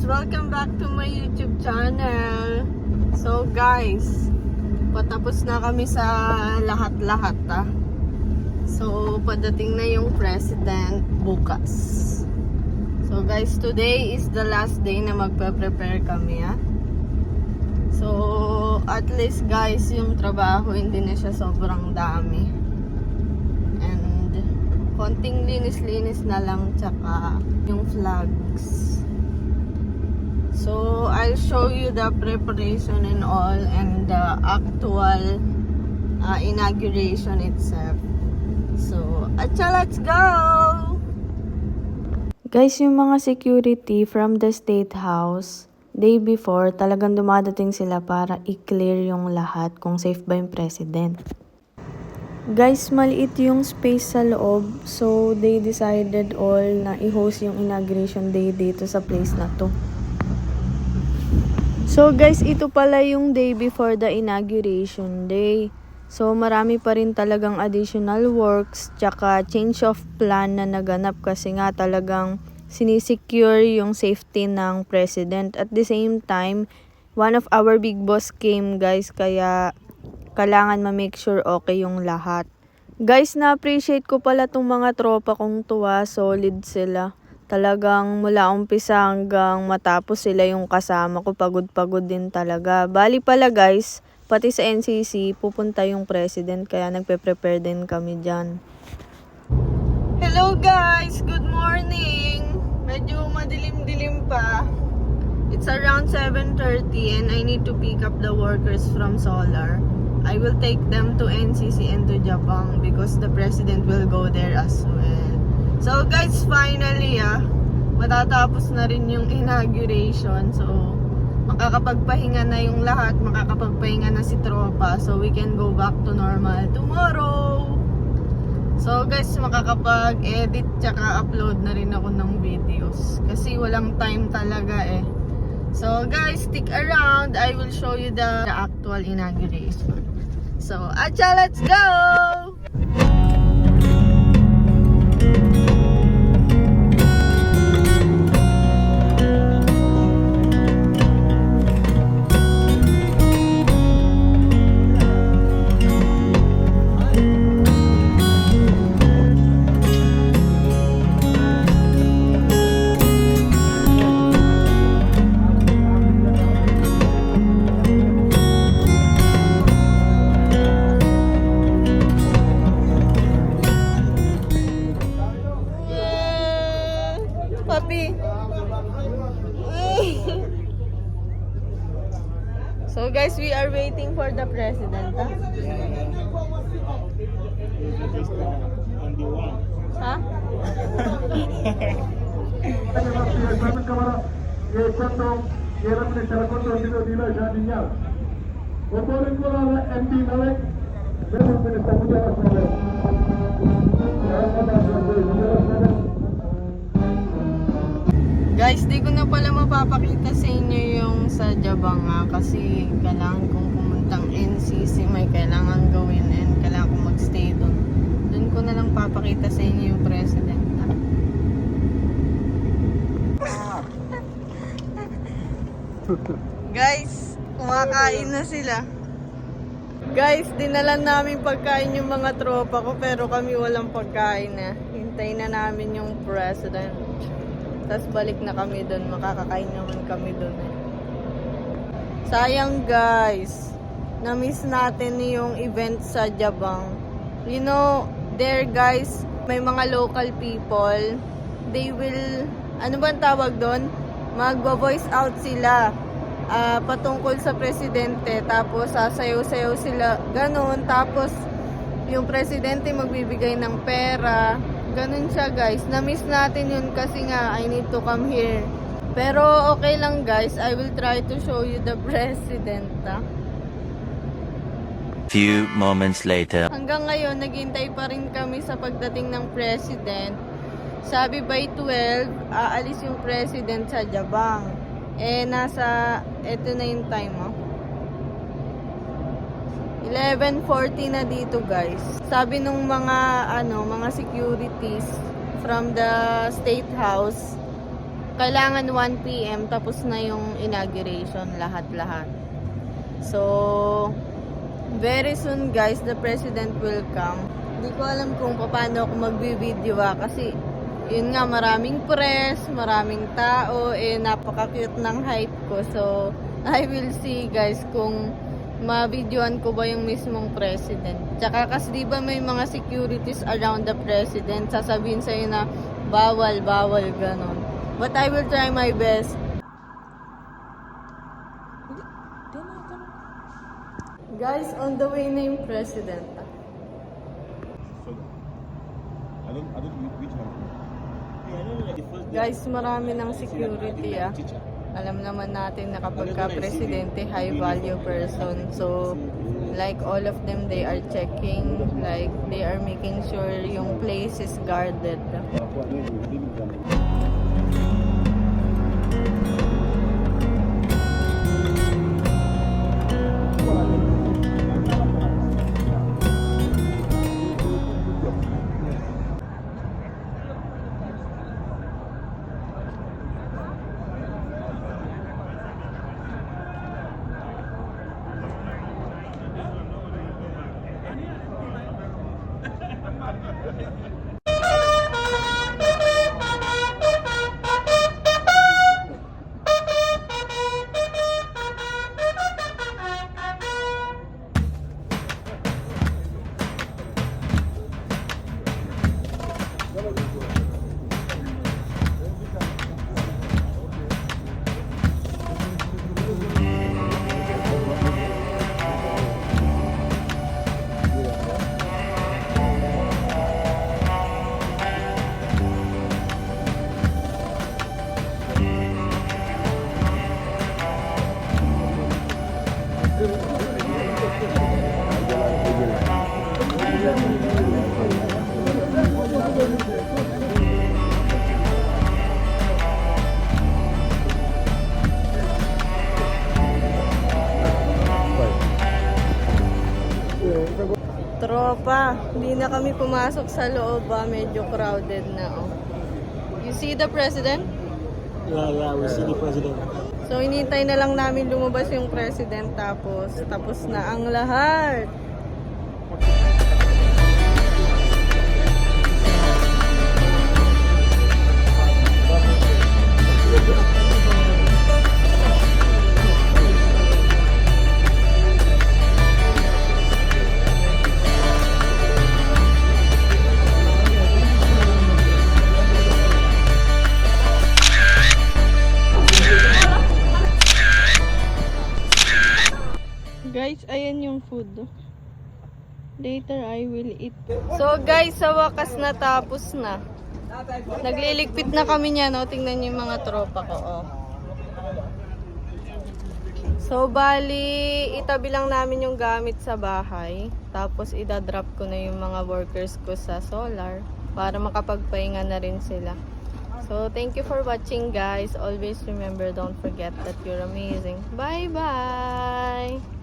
Welcome back to my YouTube channel. So guys, patapos na kami sa lahat-lahat So padating na yung president bukas. So guys, today is the last day na magpe-prepare kami So at least guys, yung trabaho hindi na siya sobrang dami. And konting linis-linis na lang, tsaka yung flags. So I'll show you the preparation and all, and the actual inauguration itself. So let's go! Guys, yung mga security from the State House, day before, talagang dumadating sila para i-clear yung lahat kung safe ba yung president. Guys, maliit yung space sa loob, so they decided all na i-host yung inauguration day dito sa place na to. So guys, ito pala yung day before the inauguration day. So marami pa rin talagang additional works tsaka change of plan na naganap kasi nga talagang sinisecure yung safety ng president. At the same time, one of our big boss came guys, kaya kailangan ma-make sure okay yung lahat. Guys, na-appreciate ko pala tong mga tropa kong tuwa, solid sila. Talagang mula umpisa hanggang matapos sila yung kasama ko, pagod-pagod din talaga. Bali pala guys, pati sa NCC, pupunta yung president, kaya nagpe-prepare din kami dyan. Hello guys! Good morning! Medyo madilim-dilim pa. It's around 7:30 and I need to pick up the workers from Solar. I will take them to NCC and to Jabang because the president will go there as well. So guys, finally matatapos na rin yung inauguration. So makakapagpahinga na yung lahat, makakapagpahinga na si tropa. So we can go back to normal tomorrow. So guys, makakapag-edit tsaka upload na rin ako ng videos kasi walang time talaga So guys, stick around. I will show you the actual inauguration. So let's go! Papi. So guys, we are waiting for the president. Huh? Guys, di ko na pala mapapakita sa inyo yung sa Jabang kasi kailangan kong pumuntang NCC, may kailangan gawin and kailangan kong magstay doon. Doon ko na lang papakita sa inyo yung president. Guys, kumakain na sila. Guys, dinalan namin pagkain yung mga tropa ko pero kami walang pagkain Hintayin na namin yung president. Tapos balik na kami doon, makakakain naman kami doon Sayang guys, na-miss natin yung event sa Jabang. You know, there guys, may mga local people, they will, ano ba ang tawag doon? Magvo-voice out sila patungkol sa presidente, tapos sasayaw-sayaw sila, ganun. Tapos yung presidente magbibigay ng pera. Ganun siya guys. Na-miss natin yun kasi nga I need to come here. Pero okay lang guys. I will try to show you the president Few moments later. Hanggang ngayon, naghintay pa rin kami sa pagdating ng president. Sabi by 12, aalis yung president sa Jabang. Eto na yung time 11:40 na dito guys. Sabi nung mga mga securities from the State House, kailangan 1 PM tapos na yung inauguration, lahat-lahat. So, very soon guys, the president will come. Hindi ko alam kung paano ako magbi-video kasi yun nga, maraming press, maraming tao, napaka-cute ng hype ko. So, I will see guys kung ma-videoan ko ba yung mismong president. Tsaka kasi diba may mga securities around the president, sasabihin sa'yo na bawal, ganon. But I will try my best. Guys, on the way na yung president. I don't which one. Guys, marami ng security Alam naman natin na kapag ka presidente, high value person. So, like all of them, they are checking, like they are making sure yung place is guarded. Tropa, hindi na kami pumasok sa loob medyo crowded na You see the president? Yeah, we see the president. So hinintay na lang namin lumabas yung president tapos na ang lahat. Guys, ayan yung food. Later, I will eat. So guys, sa wakas natapos na. Nagliligpit na kami niya, no? Tingnan niyo yung mga tropa ko, So, bali, itabi lang namin yung gamit sa bahay. Tapos, idadrop ko na yung mga workers ko sa solar para makapagpahinga na rin sila. So, thank you for watching, guys. Always remember, don't forget that you're amazing. Bye-bye!